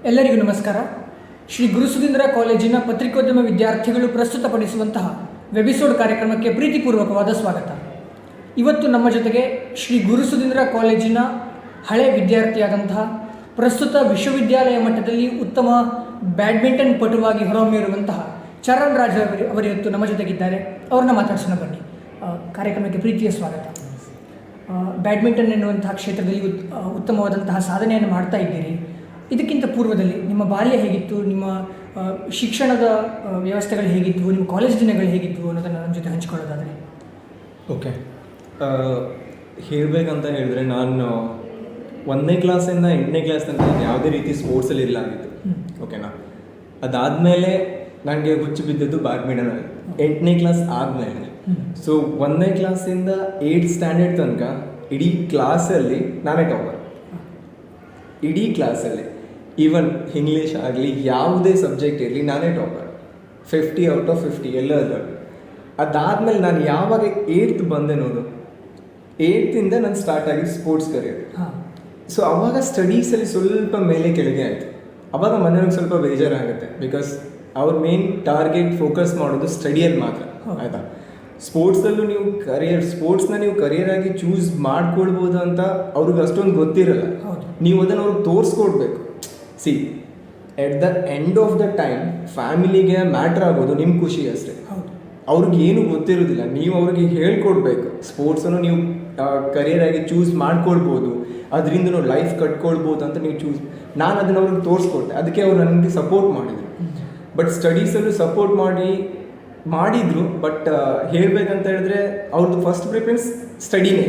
ಎಲ್ಲರಿಗೂ ನಮಸ್ಕಾರ. ಶ್ರೀ ಗುರುಸುಧೀಂದ್ರ ಕಾಲೇಜಿನ ಪತ್ರಿಕೋದ್ಯಮ ವಿದ್ಯಾರ್ಥಿಗಳು ಪ್ರಸ್ತುತಪಡಿಸುವಂತಹ ವೆಬಿಸೋಡ್ ಕಾರ್ಯಕ್ರಮಕ್ಕೆ ಪ್ರೀತಿಪೂರ್ವಕವಾದ ಸ್ವಾಗತ. ಇವತ್ತು ನಮ್ಮ ಜೊತೆಗೆ ಶ್ರೀ ಗುರುಸುಧೀಂದ್ರ ಕಾಲೇಜಿನ ಹಳೆ ವಿದ್ಯಾರ್ಥಿಯಾದಂತಹ ಪ್ರಸ್ತುತ ವಿಶ್ವವಿದ್ಯಾಲಯ ಮಟ್ಟದಲ್ಲಿ ಉತ್ತಮ ಬ್ಯಾಡ್ಮಿಂಟನ್ ಪಟುವಾಗಿ ಹೊರಹೊಮ್ಮಿರುವಂತಹ ಚರಣ್ ರಾಜ್ ಅವರು ಇವತ್ತು ನಮ್ಮ ಜೊತೆಗಿದ್ದಾರೆ. ಅವ್ರನ್ನ ಮಾತಾಡ್ಸೋಣ ಬನ್ನಿ. ಕಾರ್ಯಕ್ರಮಕ್ಕೆ ಪ್ರೀತಿಯ ಸ್ವಾಗತ. ಬ್ಯಾಡ್ಮಿಂಟನ್ ಎನ್ನುವಂತಹ ಕ್ಷೇತ್ರದಲ್ಲಿ ಉತ್ತಮವಾದಂತಹ ಸಾಧನೆಯನ್ನು ಮಾಡ್ತಾ ಇದ್ದೀರಿ. ಇದಕ್ಕಿಂತ ಪೂರ್ವದಲ್ಲಿ ನಿಮ್ಮ ಬಾಲ್ಯ ಹೇಗಿತ್ತು, ನಿಮ್ಮ ಶಿಕ್ಷಣದ ವ್ಯವಸ್ಥೆಗಳು ಹೇಗಿತ್ತು, ನಿಮ್ಮ ಕಾಲೇಜ್ ದಿನಗಳು ಹೇಗಿತ್ತು ಅನ್ನೋದನ್ನು ನನ್ನ ಜೊತೆ ಹಂಚಿಕೊಳ್ಳೋದಾದರೆ. ಓಕೆ, ಹೇಳಬೇಕಂತ ಹೇಳಿದ್ರೆ ನಾನು 1ನೇ ಕ್ಲಾಸಿಂದ 8ನೇ ಕ್ಲಾಸ್ ತನಕ ಯಾವುದೇ ರೀತಿ ಸ್ಪೋರ್ಟ್ಸಲ್ಲಿ ಇರಲಾಗಿತ್ತು. ಓಕೆನಾ, ಅದಾದಮೇಲೆ ನನಗೆ ಹುಚ್ಚು ಬಿದ್ದದ್ದು ಬ್ಯಾಡ್ಮಿಂಟನಲ್ಲಿ 8ನೇ ಕ್ಲಾಸ್ ಆದಮೇಲೆ. ಸೊ 1ನೇ ಕ್ಲಾಸಿಂದ 8th ಸ್ಟ್ಯಾಂಡರ್ಡ್ ತನಕ ಇಡೀ ಕ್ಲಾಸಲ್ಲಿ ನಾನೇ ಟಾಪರ್. ಇಡೀ ಕ್ಲಾಸಲ್ಲಿ ಈವನ್ ಇಂಗ್ಲೀಷ್ ಆಗಲಿ ಯಾವುದೇ ಸಬ್ಜೆಕ್ಟ್ ಇರಲಿ ನಾನೇ ಟಾಪರ್, 50 ಔಟ್ ಆಫ್ 50 ಎಲ್ಲದೂ. ಅದಾದಮೇಲೆ ನಾನು ಯಾವಾಗ 8th ಬಂದೆ ನೋಡು, 8th ನಾನು ಸ್ಟಾರ್ಟ್ ಆಗಿ ಸ್ಪೋರ್ಟ್ಸ್ ಕರಿಯರ್. ಸೊ ಅವಾಗ ಸ್ಟಡೀಸಲ್ಲಿ ಸ್ವಲ್ಪ ಮೇಲೆ ಕೆಳಗೆ ಆಯಿತು. ಅವಾಗ ಮನೆಯವ್ರಿಗೆ ಸ್ವಲ್ಪ ಬೇಜಾರಾಗುತ್ತೆ, ಬಿಕಾಸ್ ಅವ್ರ ಮೇನ್ ಟಾರ್ಗೆಟ್ ಫೋಕಸ್ ಮಾಡೋದು ಸ್ಟಡಿಯಲ್ಲಿ ಮಾತ್ರ. ಆಯಿತಾ, ಸ್ಪೋರ್ಟ್ಸಲ್ಲೂ ನೀವು ಸ್ಪೋರ್ಟ್ಸ್ನ ನೀವು ಕರಿಯರ್ ಆಗಿ ಚೂಸ್ ಮಾಡ್ಕೊಳ್ಬೋದು ಅಂತ ಅವ್ರಿಗೆ ಅಷ್ಟೊಂದು ಗೊತ್ತಿರಲ್ಲ. ನೀವು ಅದನ್ನು ಅವ್ರಿಗೆ ತೋರಿಸ್ಕೊಡ್ಬೇಕು. See, at the end of the time ಫ್ಯಾಮಿಲಿಗೆ ಮ್ಯಾಟ್ರ್ ಆಗೋದು ನಿಮ್ಮ ಖುಷಿ ಅಷ್ಟೇ. ಅವ್ರಿಗೆ ಏನು ಗೊತ್ತಿರೋದಿಲ್ಲ, ನೀವು ಅವ್ರಿಗೆ ಹೇಳ್ಕೊಡ್ಬೇಕು. ಸ್ಪೋರ್ಟ್ಸನ್ನು ನೀವು ಕರಿಯರ್ ಆಗಿ ಚೂಸ್ ಮಾಡ್ಕೊಳ್ಬೋದು, ಅದರಿಂದ ನಾವು ಲೈಫ್ ಕಟ್ಕೊಳ್ಬೋದು ಅಂತ ನೀವು ನಾನು ಅದನ್ನು ಅವ್ರಿಗೆ ತೋರಿಸ್ಕೊಟ್ಟೆ. ಅದಕ್ಕೆ ಅವ್ರು ನನಗೆ ಸಪೋರ್ಟ್ ಮಾಡಿದರು. ಬಟ್ ಸ್ಟಡೀಸಲ್ಲೂ ಸಪೋರ್ಟ್ ಮಾಡಿದರು. ಬಟ್ ಹೇಳಬೇಕಂತ ಹೇಳಿದ್ರೆ ಅವ್ರದ್ದು ಫಸ್ಟ್ ಪ್ರಿಫರೆನ್ಸ್ ಸ್ಟಡಿನೇ.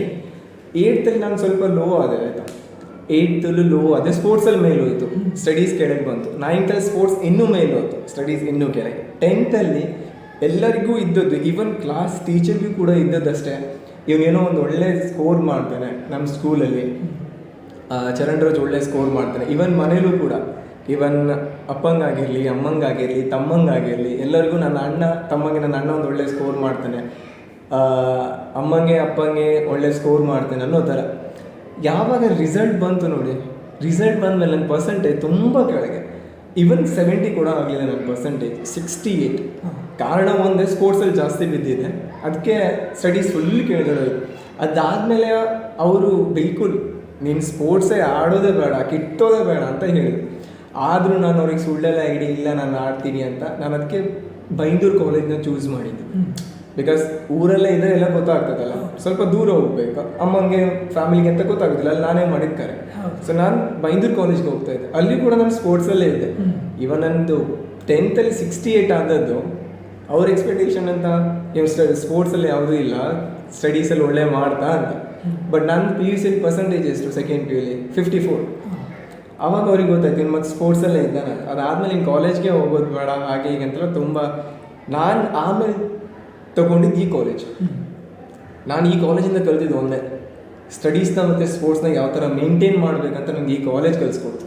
8th ನಾನು ಸ್ವಲ್ಪ ಲೋ ಆದೆ. ಆಯಿತಾ, 8th ಲೋ ಆದೆ, ಸ್ಪೋರ್ಟ್ಸಲ್ಲಿ ಮೇಲೆ ಹೋಯಿತು, ಸ್ಟಡೀಸ್ ಕೆಳಗೆ ಬಂತು. 9th ಸ್ಪೋರ್ಟ್ಸ್ ಇನ್ನೂ ಮೇಲೆ ಹೋಯ್ತು, ಸ್ಟಡೀಸ್ ಇನ್ನೂ ಕೆಳಗೆ. 10th ಎಲ್ಲರಿಗೂ ಇದ್ದದ್ದು, ಈವನ್ ಕ್ಲಾಸ್ ಟೀಚರ್ಗೂ ಕೂಡ ಇದ್ದದ್ದಷ್ಟೇ, ಇವನೇನೋ ಒಂದು ಒಳ್ಳೆ ಸ್ಕೋರ್ ಮಾಡ್ತಾನೆ ನಮ್ಮ ಸ್ಕೂಲಲ್ಲಿ, ಚರಣ್ ರಾಜ್ ಒಳ್ಳೆ ಸ್ಕೋರ್ ಮಾಡ್ತಾನೆ. ಈವನ್ ಮನೇಲೂ ಕೂಡ, ಈವನ್ ಅಪ್ಪಂಗಾಗಿರಲಿ, ಅಮ್ಮಂಗಾಗಿರಲಿ, ತಮ್ಮಂಗಾಗಿರಲಿ, ಎಲ್ಲರಿಗೂ ನನ್ನ ಅಣ್ಣ ಒಂದು ಒಳ್ಳೆ ಸ್ಕೋರ್ ಮಾಡ್ತಾನೆ, ಅಮ್ಮಂಗೆ ಅಪ್ಪಂಗೆ ಒಳ್ಳೆ ಸ್ಕೋರ್ ಮಾಡ್ತಾನೆ ಅನ್ನೋ ಥರ. ಯಾವಾಗ ರಿಸಲ್ಟ್ ಬಂತು ನೋಡಿ, ರಿಸಲ್ಟ್ ಬಂದಮೇಲೆ ನನ್ನ ಪರ್ಸೆಂಟೇಜ್ ತುಂಬ ಕೆಳಗೆ, ಈವನ್ 70 ಕೂಡ ಆಗಲಿಲ್ಲ ನನ್ನ ಪರ್ಸೆಂಟೇಜ್, 68. ಕಾರಣ ಒಂದೇ, ಸ್ಪೋರ್ಟ್ಸಲ್ಲಿ ಜಾಸ್ತಿ ಬಿದ್ದಿದೆ, ಅದಕ್ಕೆ ಸ್ಟಡೀಸ್ ಫುಲ್ ಕೆಳಗಡೆ. ಅದಾದಮೇಲೆ ಅವರು ಬಿಲ್ಕುಲ್ ನೀನು ಸ್ಪೋರ್ಟ್ಸೇ ಆಡೋದೇ ಬೇಡ, ಕಿತ್ತೋದೇ ಬೇಡ ಅಂತ ಹೇಳಿದ್ರು. ಆದರೂ ನಾನು ಅವ್ರಿಗೆ ಸುಳ್ಳೆಲ್ಲ ಇಲ್ಲ ನಾನು ಆಡ್ತೀನಿ ಅಂತ. ನಾನು ಅದಕ್ಕೆ ಬೈಂದೂರು ಕಾಲೇಜ್ನ ಚೂಸ್ ಮಾಡಿದ್ದು. ಬಿಕಾಸ್ ಊರಲ್ಲೇ ಇದ್ರೆ ಎಲ್ಲ ಗೊತ್ತಾಗ್ತದಲ್ಲ, ಸ್ವಲ್ಪ ದೂರ ಹೋಗ್ಬೇಕು, ಅಮ್ಮಂಗೆ ಫ್ಯಾಮಿಲಿಗೆ ಅಂತ ಗೊತ್ತಾಗೋದಿಲ್ಲ, ಅಲ್ಲಿ ನಾನೇ ಮಾಡಿದ್ದು ಕರೆ. ಸೊ ನಾನು ಬೈಂದೂರು ಕಾಲೇಜ್ಗೆ ಹೋಗ್ತಾ ಇದ್ದೆ, ಅಲ್ಲಿ ಕೂಡ ನಾನು ಸ್ಪೋರ್ಟ್ಸಲ್ಲೇ ಇದ್ದೆ. ಇವನ್ ನಂದು 10th 68 ಆದದ್ದು. ಅವ್ರ ಎಕ್ಸ್ಪೆಕ್ಟೇಷನ್ ಅಂತ ನೀವು ಸ್ಪೋರ್ಟ್ಸಲ್ಲಿ ಯಾವುದೂ ಇಲ್ಲ, ಸ್ಟಡೀಸಲ್ಲಿ ಒಳ್ಳೆ ಮಾಡ್ತಾ ಅಂತ. ಬಟ್ ನನ್ನ PUC ಪರ್ಸೆಂಟೇಜ್ ಎಷ್ಟು, ಸೆಕೆಂಡ್ PU 54. ಅವಾಗ ಅವ್ರಿಗೆ ಗೊತ್ತಾಯ್ತು ಇನ್ನು ಮತ್ತೆ ಸ್ಪೋರ್ಟ್ಸಲ್ಲೇ ಇದ್ದಾನೆ. ಅದಾದಮೇಲೆ ಇನ್ನು ಕಾಲೇಜ್ಗೆ ಹೋಗೋದು ಬೇಡ ಹಾಗೆ ಹೀಗೆ ಅಂತೆಲ್ಲ ತುಂಬ. ನಾನು ಆಮೇಲೆ ತೊಗೊಂಡಿದ್ದು ಈ ಕಾಲೇಜ್. ನಾನು ಈ ಕಾಲೇಜಿಂದ ಕಲ್ತಿದ್ದು ಒಂದೇ, ಸ್ಟಡೀಸ್ನ ಮತ್ತು ಸ್ಪೋರ್ಟ್ಸ್ನ ಯಾವ ಥರ ಮೇಂಟೈನ್ ಮಾಡಬೇಕಂತ ನನಗೆ ಈ ಕಾಲೇಜ್ ಕಲಿಸ್ಕೊಡ್ತು.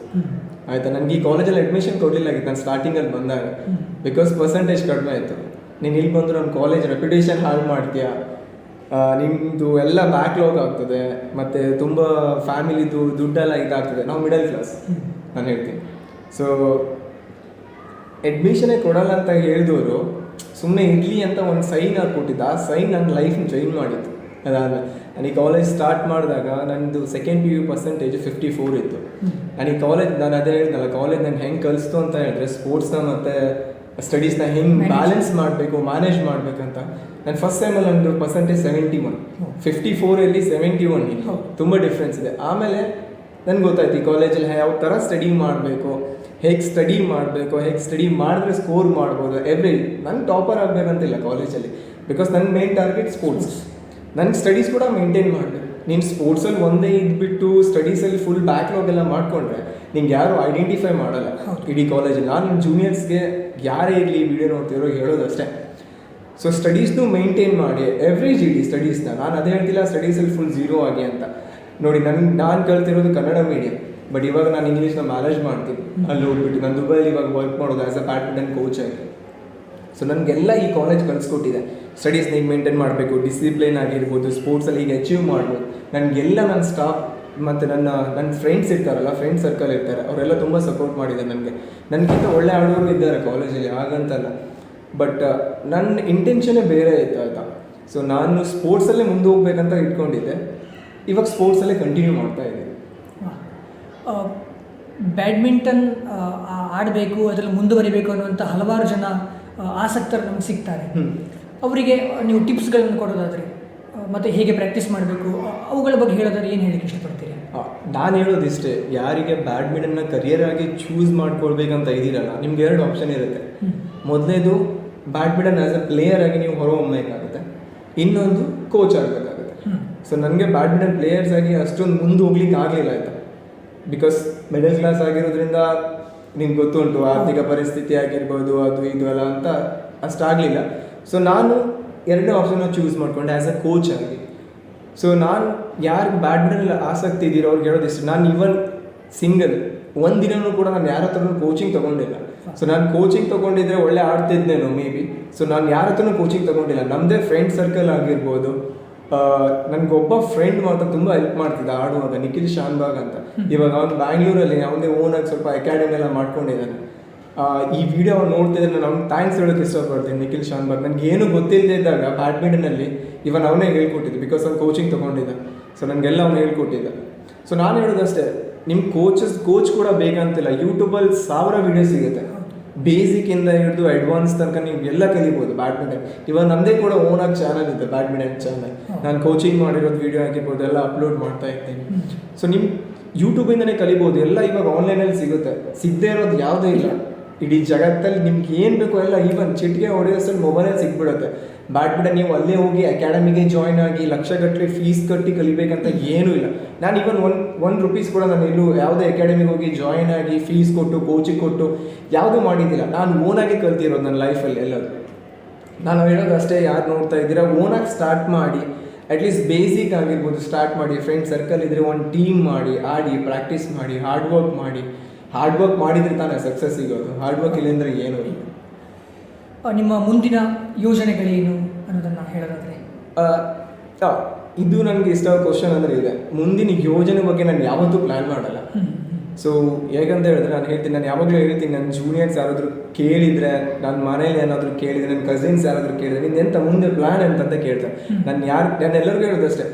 ಆಯಿತಾ, ನನಗೆ ಈ ಕಾಲೇಜಲ್ಲಿ ಅಡ್ಮಿಷನ್ ಕೊಡಲಿಲ್ಲಾಗಿತ್ತು ನಾನು ಸ್ಟಾರ್ಟಿಂಗಲ್ಲಿ ಬಂದಾಗ, ಬಿಕಾಸ್ ಪರ್ಸೆಂಟೇಜ್ ಕಡಿಮೆ ಆಯಿತು. ನೀನು ಇಲ್ಲಿ ಬಂದರೂ ನಮ್ಮ ಕಾಲೇಜ್ ರೆಪ್ಯುಟೇಷನ್ ಹಾಳು ಮಾಡ್ತೀಯಾ, ನಿಮ್ಮದು ಎಲ್ಲ ಬ್ಯಾಕ್ಲಾಗ್ ಆಗ್ತದೆ, ಮತ್ತು ತುಂಬ ಫ್ಯಾಮಿಲಿದು ದುಡ್ಡೆಲ್ಲ ಇದಾಗ್ತದೆ. ನಾವು ಮಿಡಲ್ ಕ್ಲಾಸ್, ನಾನು ಹೇಳ್ತೀನಿ. ಸೊ ಅಡ್ಮಿಷನೇ ಕೊಡಲ್ಲ ಅಂತ ಹೇಳಿದವರು ಸುಮ್ಮನೆ ಇರಲಿ ಅಂತ ಒಂದು ಸೈನ್ ಹಾಕ್ಕೊಟ್ಟಿದ್ದು. ಆ ಸೈನ್ ನನ್ನ ಲೈಫ್ನ ಚೇಂಜ್ ಮಾಡಿತ್ತು. ಅದಾದಮೇಲೆ ನಾನು ಈ ಕಾಲೇಜ್ ಸ್ಟಾರ್ಟ್ ಮಾಡಿದಾಗ ನನ್ನದು ಸೆಕೆಂಡ್ PU ಪರ್ಸೆಂಟೇಜ್ 54 ಇತ್ತು. ನಾನು ಈ ಕಾಲೇಜ್, ನಾನು ಅದೇ ಹೇಳಿದ್ನಲ್ಲ, ಕಾಲೇಜ್ ನಾನು ಹೆಂಗೆ ಕಲಿಸ್ತು ಅಂತ ಹೇಳಿದ್ರೆ ಸ್ಪೋರ್ಟ್ಸ್ನ ಮತ್ತು ಸ್ಟಡೀಸ್ನ ಹೆಂಗೆ ಬ್ಯಾಲೆನ್ಸ್ ಮಾಡಬೇಕು, ಮ್ಯಾನೇಜ್ ಮಾಡಬೇಕಂತ. ನಾನು ಫಸ್ಟ್ ಟೈಮಲ್ಲಿ ನಂದು ಪರ್ಸೆಂಟೇಜ್ 71, 54 71 ತುಂಬ ಡಿಫ್ರೆನ್ಸ್ ಇದೆ. ಆಮೇಲೆ ನನಗೆ ಗೊತ್ತಾಯ್ತು ಈ ಕಾಲೇಜಲ್ಲಿ ಯಾವ ಥರ ಸ್ಟಡಿ ಮಾಡಬೇಕು, ಹೇಗೆ ಸ್ಟಡಿ ಮಾಡಿದ್ರೆ ಸ್ಕೋರ್ ಮಾಡ್ಬೋದು. ನಂಗೆ ಟಾಪರ್ ಆಗಬೇಕಂತಿಲ್ಲ ಕಾಲೇಜಲ್ಲಿ, ಬಿಕಾಸ್ ನನ್ನ ಮೇನ್ ಟಾರ್ಗೆಟ್ ಸ್ಪೋರ್ಟ್ಸ್. ನನಗೆ ಸ್ಟಡೀಸ್ ಕೂಡ ಮೇಂಟೈನ್ ಮಾಡಬೇಕು. ನೀನು ಸ್ಪೋರ್ಟ್ಸಲ್ಲಿ ಒಂದೇ ಇದ್ಬಿಟ್ಟು ಸ್ಟಡೀಸಲ್ಲಿ ಫುಲ್ ಬ್ಯಾಕ್ಲಾಗ್ ಎಲ್ಲ ಮಾಡಿಕೊಂಡ್ರೆ ನಿಂಗೆ ಯಾರು ಐಡೆಂಟಿಫೈ ಮಾಡಲ್ಲ ಇಡೀ ಕಾಲೇಜಲ್ಲಿ. ನಾನು ನನ್ನ ಜೂನಿಯರ್ಸ್ಗೆ ಯಾರೇ ಇರಲಿ ವಿಡಿಯೋ ನೋಡ್ತಿರೋ ಹೇಳೋದಷ್ಟೇ. ಸೊ ಸ್ಟಡೀಸ್ನು ಮೇಂಟೈನ್ ಮಾಡಿ, GD ಸ್ಟಡೀಸ್ನ. ನಾನು ಅದೇ ಹೇಳ್ತಿಲ್ಲ ಸ್ಟಡೀಸಲ್ಲಿ ಫುಲ್ 0 ಆಗಿ ಅಂತ. ನೋಡಿ, ನಾನು ಕಲ್ತಿರೋದು ಕನ್ನಡ ಮೀಡಿಯಮ್, ಬಟ್ ಇವಾಗ ನಾನು ಇಂಗ್ಲೀಷ್ನ ಮ್ಯಾನೇಜ್ ಮಾಡ್ತೀನಿ. ಅಲ್ಲಿ ಹೋಗ್ಬಿಟ್ಟು ನಾನು ದುಬೈಲಿ ಇವಾಗ ವರ್ಕ್ ಮಾಡೋದು ಆ್ಯಸ್ ಅ ಬ್ಯಾಡ್ಮಿಂಟನ್ ಕೋಚ್ ಆಗಿ. ಸೊ ನನಗೆಲ್ಲ ಈ ಕಾಲೇಜ್ ಕಲಿಸ್ಕೊಟ್ಟಿದೆ. ಸ್ಟಡೀಸ್ನ ಈಗ ಮೇಂಟೈನ್ ಮಾಡಬೇಕು, ಡಿಸಿಪ್ಲಿನ್ ಆಗಿರ್ಬೋದು, ಸ್ಪೋರ್ಟ್ಸಲ್ಲಿ ಈಗ ಅಚೀವ್ ಮಾಡ್ಬೋದು. ನನಗೆಲ್ಲ ನನ್ನ ಸ್ಟಾಫ್ ಮತ್ತು ನನ್ನ ಫ್ರೆಂಡ್ಸ್ ಇರ್ತಾರಲ್ಲ, ಫ್ರೆಂಡ್ ಸರ್ಕಲ್ ಇರ್ತಾರೆ, ಅವರೆಲ್ಲ ತುಂಬ ಸಪೋರ್ಟ್ ಮಾಡಿದ್ದಾರೆ ನನಗೆ. ನನಗಿಂತ ಒಳ್ಳೆ ಆಡೋರು ಇದ್ದಾರೆ ಕಾಲೇಜಲ್ಲಿ, ಹಾಗಂತಲ್ಲ. ಬಟ್ ನನ್ನ ಇಂಟೆನ್ಷನ್ನೇ ಬೇರೆ ಇತ್ತು ಆಯಿತಾ. ಸೊ ನಾನು ಸ್ಪೋರ್ಟ್ಸಲ್ಲೇ ಮುಂದೆ ಹೋಗ್ಬೇಕಂತ ಇಟ್ಕೊಂಡಿದ್ದೆ. ಇವಾಗ ಸ್ಪೋರ್ಟ್ಸಲ್ಲೇ ಕಂಟಿನ್ಯೂ ಮಾಡ್ತಾ ಇದ್ದೀನಿ. ಬ್ಯಾಡ್ಮಿಂಟನ್ ಆಡಬೇಕು, ಅದರಲ್ಲಿ ಮುಂದುವರಿಬೇಕು ಅನ್ನುವಂಥ ಹಲವಾರು ಜನ ಆಸಕ್ತರು ನಮ್ಗೆ ಸಿಗ್ತಾರೆ. ಅವರಿಗೆ ನೀವು ಟಿಪ್ಸ್ಗಳನ್ನು ಕೊಡೋದಾದರೆ ಮತ್ತು ಹೇಗೆ ಪ್ರಾಕ್ಟೀಸ್ ಮಾಡಬೇಕು ಅವುಗಳ ಬಗ್ಗೆ ಹೇಳೋದಾದ್ರೆ ಏನು ಹೇಳಕ್ಕೆ ಇಷ್ಟಪಡ್ತೀರಿ? ನಾನು ಹೇಳೋದಿಷ್ಟೇ, ಯಾರಿಗೆ ಬ್ಯಾಡ್ಮಿಂಟನ್ನ ಕರಿಯರ್ ಆಗಿ ಚೂಸ್ ಮಾಡ್ಕೊಳ್ಬೇಕಂತ ಇದ್ದೀರಲ್ಲ, ನಿಮ್ಗೆ 2 ಆಪ್ಷನ್ ಇರುತ್ತೆ. ಮೊದಲನೇದು ಬ್ಯಾಡ್ಮಿಂಟನ್ ಆ್ಯಸ್ ಎ ಪ್ಲೇಯರ್ ಆಗಿ ನೀವು ಹೊರಹೊಮ್ಮಬೇಕಾಗುತ್ತೆ, ಇನ್ನೊಂದು ಕೋಚ್ ಆಗಬೇಕಾಗುತ್ತೆ. ಸೊ ನನಗೆ ಬ್ಯಾಡ್ಮಿಂಟನ್ ಪ್ಲೇಯರ್ಸ್ ಆಗಿ ಅಷ್ಟೊಂದು ಮುಂದೆ ಹೋಗ್ಲಿಕ್ಕೆ ಆಗಲಿಲ್ಲ ಆಯಿತಾ. ಬಿಕಾಸ್ ಮಿಡಲ್ ಕ್ಲಾಸ್ ಆಗಿರೋದ್ರಿಂದ ನಿಮ್ಗೆ ಗೊತ್ತುಂಟು, ಆರ್ಥಿಕ ಪರಿಸ್ಥಿತಿ ಆಗಿರ್ಬೋದು, ಅದು ಇದು ಅಲ್ಲ ಅಂತ ಅಷ್ಟಾಗಲಿಲ್ಲ. ಸೊ ನಾನು 2 ಆಪ್ಷನ್ನ ಚೂಸ್ ಮಾಡಿಕೊಂಡೆ ಆ್ಯಸ್ ಎ ಕೋಚ್ ಆಗಿ. ಸೊ ನಾನು ಯಾರಿಗೆ ಬ್ಯಾಡ್ಮಿಂಟನ್ ಆಸಕ್ತಿ ಇದ್ದೀರೋ ಅವ್ರಿಗೆ ಹೇಳೋದಿಷ್ಟು, ನಾನು ಇವನ್ ಸಿಂಗಲ್ ಒಂದಿನೂ ಕೂಡ ನಾನು ಯಾರ ಹತ್ರನೂ ಕೋಚಿಂಗ್ ತೊಗೊಂಡಿಲ್ಲ. ಸೊ ನಾನು ಕೋಚಿಂಗ್ ತೊಗೊಂಡಿದ್ರೆ ಒಳ್ಳೆ ಆಡ್ತಿದ್ದೇನೋ ಮೇ ಬಿ. ಸೊ ನಾನು ಯಾರ ಹತ್ರನೂ ಕೋಚಿಂಗ್ ತೊಗೊಂಡಿಲ್ಲ. ನಮ್ಮದೇ ಫ್ರೆಂಡ್ ಸರ್ಕಲ್ ಆಗಿರ್ಬೋದು. ನನಗೊಬ್ಬ ಫ್ರೆಂಡ್ ಮಾತ್ರ ತುಂಬ ಹೆಲ್ಪ್ ಮಾಡ್ತಿದ್ದ ಆಡುವಾಗ, ನಿಖಿಲ್ ಶಾನ್ಬಾಗ್ ಅಂತ. ಇವಾಗ ಅವ್ನು ಬ್ಯಾಂಗ್ಳೂರಲ್ಲಿ ಅವನದೇ ಓನಾಗಿ ಸ್ವಲ್ಪ ಅಕಾಡೆಮಿ ಎಲ್ಲ ಮಾಡ್ಕೊಂಡಿದ್ದಾನೆ. ಈ ವಿಡಿಯೋ ಅವ್ನು ನೋಡ್ತಿದ್ರೆ ನಾನು ಅವ್ನು ಥ್ಯಾಂಕ್ಸ್ ಹೇಳೋಕ್ಕೆ ಇಷ್ಟಪಡ್ತೀನಿ, ನಿಖಿಲ್ ಶಾನ್ಬಾಗ್. ನನಗೆ ಏನೂ ಗೊತ್ತಿಲ್ಲದೆ ಇದ್ದಾಗ ಬ್ಯಾಡ್ಮಿಂಟನಲ್ಲಿ ಇವನ್ ಅವನೇ ಹೇಳ್ಕೊಟ್ಟಿದ್ದು, ಬಿಕಾಸ್ ಅವ್ನು ಕೋಚಿಂಗ್ ತೊಗೊಂಡಿದ್ದ. ಸೊ ನನಗೆಲ್ಲ ಅವ್ನು ಹೇಳ್ಕೊಟ್ಟಿದ್ದ. ಸೊ ನಾನು ಹೇಳೋದಷ್ಟೇ, ನಿಮ್ಮ ಕೋಚ್ ಕೂಡ ಬೇಕಂತಿಲ್ಲ. ಯೂಟ್ಯೂಬಲ್ಲಿ 1000 ವೀಡಿಯೋ ಸಿಗುತ್ತೆ. ಬೇಸಿಕ್ಕಿಂದ ಹಿಡಿದು ಅಡ್ವಾನ್ಸ್ ತನಕ ನೀವು ಎಲ್ಲ ಕಲಿಬೋದು ಬ್ಯಾಡ್ಮಿಂಟನ್. ಇವಾಗ ನಮ್ಮದೇ ಕೂಡ ಓನಾಗಿ ಚಾನಲ್ ಇದೆ, ಬ್ಯಾಡ್ಮಿಂಟನ್ ಚಾನಲ್. ನಾನು ಕೋಚಿಂಗ್ ಮಾಡಿರೋದು ವೀಡಿಯೋ ಆಗಿರ್ಬೋದು ಎಲ್ಲ ಅಪ್ಲೋಡ್ ಮಾಡ್ತಾ ಇರ್ತೀನಿ. ಸೊ ನಿಮ್ಮ ಯೂಟ್ಯೂಬಿಂದನೇ ಕಲಿಬೋದು. ಎಲ್ಲ ಇವಾಗ ಆನ್ಲೈನಲ್ಲಿ ಸಿಗುತ್ತೆ, ಸಿಗದೇ ಇರೋದು ಯಾವುದೇ ಇಲ್ಲ. ಇಡೀ ಜಗತ್ತಲ್ಲಿ ನಿಮ್ಗೆ ಏನು ಬೇಕೋ ಎಲ್ಲ ಈವನ್ ಚಿಟಿಕೆ ಹೊಡೆಯೋಷ್ಟಲ್ಲಿ ಮೊಬೈಲಲ್ಲಿ ಸಿಕ್ಬಿಡುತ್ತೆ. ಬ್ಯಾಡ್ಮಿಂಟನ್ ನೀವು ಅಲ್ಲೇ ಹೋಗಿ ಅಕಾಡೆಮಿಗೆ ಜಾಯ್ನ್ ಆಗಿ ಲಕ್ಷಗಟ್ಟಲೆ ಫೀಸ್ ಕಟ್ಟಿ ಕಲಿಬೇಕಂತ ಏನೂ ಇಲ್ಲ. ನಾನು ಈವನ್ ಒನ್ ರುಪೀಸ್ ಕೂಡ ನಾನು ಎಲ್ಲೂ ಯಾವುದೇ ಅಕಾಡೆಮಿಗೆ ಹೋಗಿ ಜಾಯ್ನ್ ಆಗಿ ಫೀಸ್ ಕೊಟ್ಟು ಕೋಚಿಂಗ್ ಕೊಟ್ಟು ಯಾವುದೂ ಮಾಡಿದ್ದಿಲ್ಲ. ನಾನು ಓನಾಗಿ ಕಲ್ತಿರೋದು ನನ್ನ ಲೈಫಲ್ಲಿ ಎಲ್ಲದು. ನಾನು ಹೇಳೋದು ಅಷ್ಟೇ, ಯಾರು ನೋಡ್ತಾ ಇದ್ದೀರಾ ಓನಾಗಿ ಸ್ಟಾರ್ಟ್ ಮಾಡಿ, ಅಟ್ಲೀಸ್ಟ್ ಬೇಸಿಕ್ ಆಗಿರ್ಬೋದು ಸ್ಟಾರ್ಟ್ ಮಾಡಿ. ಫ್ರೆಂಡ್ ಸರ್ಕಲ್ ಇದ್ದರೆ ಒಂದು ಟೀಮ್ ಮಾಡಿ, ಆಡಿ ಪ್ರಾಕ್ಟೀಸ್ ಮಾಡಿ, ಹಾರ್ಡ್ ವರ್ಕ್ ಮಾಡಿದರೆ ತಾನೇ ಸಕ್ಸಸ್ ಸಿಗೋದು. ಹಾರ್ಡ್ ವರ್ಕ್ ಇಲ್ಲಂದರೆ ಏನೂ ಇಲ್ಲ. ನಿಮ್ಮ ಮುಂದಿನ ಯೋಜನೆಗಳೇನು ಅನ್ನೋದನ್ನು ಹೇಳೋದಾದರೆ? ಇದು ನನಗೆ ಇಷ್ಟ ಕ್ವಶನ್ ಅಂದರೆ ಇದೆ. ಮುಂದಿನ ಯೋಜನೆ ಬಗ್ಗೆ ನಾನು ಯಾವತ್ತೂ ಪ್ಲ್ಯಾನ್ ಮಾಡಲ್ಲ. ಸೊ ಹೇಗಂತ ಹೇಳಿದ್ರೆ ನಾನು ಹೇಳ್ತೀನಿ, ನಾನು ಯಾವಾಗಲೂ ಹೇಳ್ತೀನಿ, ನನ್ನ ಜೂನಿಯರ್ಸ್ ಯಾರಾದರೂ ಕೇಳಿದರೆ, ನನ್ನ ಮನೇಲಿ ಏನಾದರೂ ಕೇಳಿದರೆ, ನನ್ನ ಕಸಿನ್ಸ್ ಯಾರಾದರೂ ಕೇಳಿದರೆ, ನಿಂದೆಂತ ಮುಂದೆ ಪ್ಲ್ಯಾನ್ ಅಂತಂತ ಕೇಳ್ತಾರೆ. ನಾನು ಎಲ್ಲರಿಗೂ ಹೇಳೋದಷ್ಟೇ,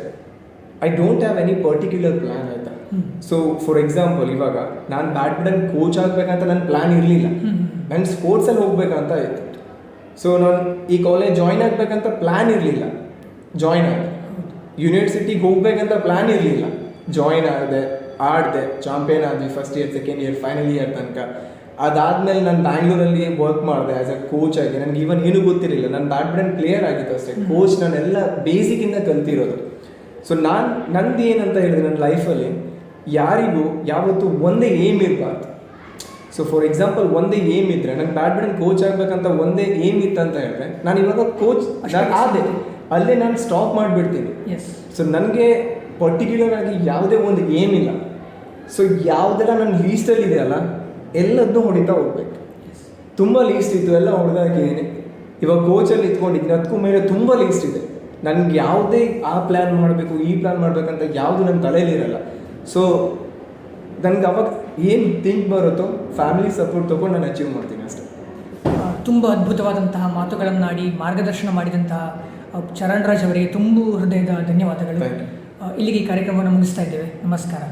I don't have any particular plan ಆಯಿತಾ. ಸೊ ಫಾರ್ ಎಕ್ಸಾಂಪಲ್, ಇವಾಗ ನಾನು ಬ್ಯಾಡ್ಮಿಂಟನ್ ಕೋಚ್ ಆಗಬೇಕಂತ ನನ್ನ ಪ್ಲ್ಯಾನ್ ಇರಲಿಲ್ಲ, ನಾನು ಸ್ಪೋರ್ಟ್ಸಲ್ಲಿ ಹೋಗ್ಬೇಕಂತ ಇತ್ತು. ಸೊ ನಾನು ಈ ಕಾಲೇಜ್ ಜಾಯ್ನ್ ಆಗಬೇಕಂತ ಪ್ಲ್ಯಾನ್ ಇರಲಿಲ್ಲ, ಜಾಯ್ನ್ ಆದೆ. ಯೂನಿವರ್ಸಿಟಿಗೆ ಹೋಗ್ಬೇಕಂತ ಪ್ಲ್ಯಾನ್ ಇರಲಿಲ್ಲ, ಜಾಯ್ನ್ ಆಗಿದೆ, ಆಡಿದೆ, ಚಾಂಪಿಯನ್ ಆದ್ವಿ first year, second year, final year ತನಕ. ಅದಾದಮೇಲೆ ನಾನು ಬ್ಯಾಂಗ್ಳೂರಲ್ಲಿ ವರ್ಕ್ ಮಾಡಿದೆ ಆ್ಯಸ್ ಎ ಕೋಚ್ ಆಗಿ. ನನಗೆ ಈವನ್ ಏನೂ ಗೊತ್ತಿರಲಿಲ್ಲ, ನಾನು ಬ್ಯಾಡ್ಮಿಂಟನ್ ಪ್ಲೇಯರ್ ಆಗಿತ್ತು ಅಷ್ಟೇ. ಕೋಚ್ ನಾನೆಲ್ಲ ಬೇಸಿಕ್ಕಿಂದ ಕಲ್ತಿರೋದು. ಸೊ ನಂದು ಏನಂತ ಹೇಳಿದ್ರೆ, ನನ್ನ ಲೈಫಲ್ಲಿ ಯಾರಿಗೂ ಯಾವತ್ತೂ ಒಂದೇ ಏಮ್ ಇರಬಾರ್ದು. ಸೊ ಫಾರ್ ಎಕ್ಸಾಂಪಲ್, ಒಂದೇ ಏಮ್ ಇದ್ದರೆ, ನಂಗೆ ಬ್ಯಾಡ್ಮಿಂಟನ್ ಕೋಚ್ ಆಗಬೇಕಂತ ಒಂದೇ ಏಮ್ ಇತ್ತು ಅಂತ ಹೇಳಿದ್ರೆ, ನಾನು ಇವಾಗ ಕೋಚ್ ಆದೆ, ಅಲ್ಲೇ ನಾನು ಸ್ಟಾಪ್ ಮಾಡಿಬಿಡ್ತೀನಿ. ಸೊ ನನಗೆ ಪರ್ಟಿಕ್ಯುಲರ್ ಆಗಿ ಯಾವುದೇ ಒಂದು ಏಮ್ ಇಲ್ಲ. ಸೊ ಯಾವುದೆಲ್ಲ ನನ್ನ ಲೀಸ್ಟಲ್ಲಿ ಇದೆಯಲ್ಲ ಎಲ್ಲದನ್ನೂ ಹೊಡಿತಾ ಹೋಗ್ಬೇಕು. ತುಂಬ ಲೀಸ್ಟ್ ಇತ್ತು, ಎಲ್ಲ ಹೊಡೆದಾಕಿದ್ದೀನಿ. ಇವಾಗ ಕೋಚಲ್ಲಿ ಇಟ್ಕೊಂಡಿದ್ದೀನಿ, ಅದಕ್ಕೂ ಮೇಲೆ ತುಂಬ ಲೀಸ್ಟ್ ಇದೆ. ನನಗೆ ಯಾವುದೇ ಆ ಪ್ಲ್ಯಾನ್ ಮಾಡಬೇಕು, ಈ ಪ್ಲ್ಯಾನ್ ಮಾಡಬೇಕಂತ ಯಾವುದು ನನ್ನ ತಲೆಯಲ್ಲಿರಲ್ಲ. ಸೊ ನನಗೆ ಅವಾಗ ಏನು ಥಿಂಕ್ ಬರುತ್ತೋ ಫ್ಯಾಮಿಲಿ ಸಪೋರ್ಟ್ ತೊಗೊಂಡು ನಾನು ಅಚೀವ್ ಮಾಡ್ತೀನಿ ಅಷ್ಟೇ. ತುಂಬ ಅದ್ಭುತವಾದಂತಹ ಮಾತುಗಳನ್ನಾಡಿ ಮಾರ್ಗದರ್ಶನ ಮಾಡಿದಂತಹ ಚರಣ್ ರಾಜ್ ಅವರಿಗೆ ತುಂಬ ಹೃದಯದ ಧನ್ಯವಾದಗಳು. ಇಲ್ಲಿಗೆ ಈ ಕಾರ್ಯಕ್ರಮವನ್ನು ಮುಗಿಸ್ತಾ ಇದ್ದೇವೆ. ನಮಸ್ಕಾರ.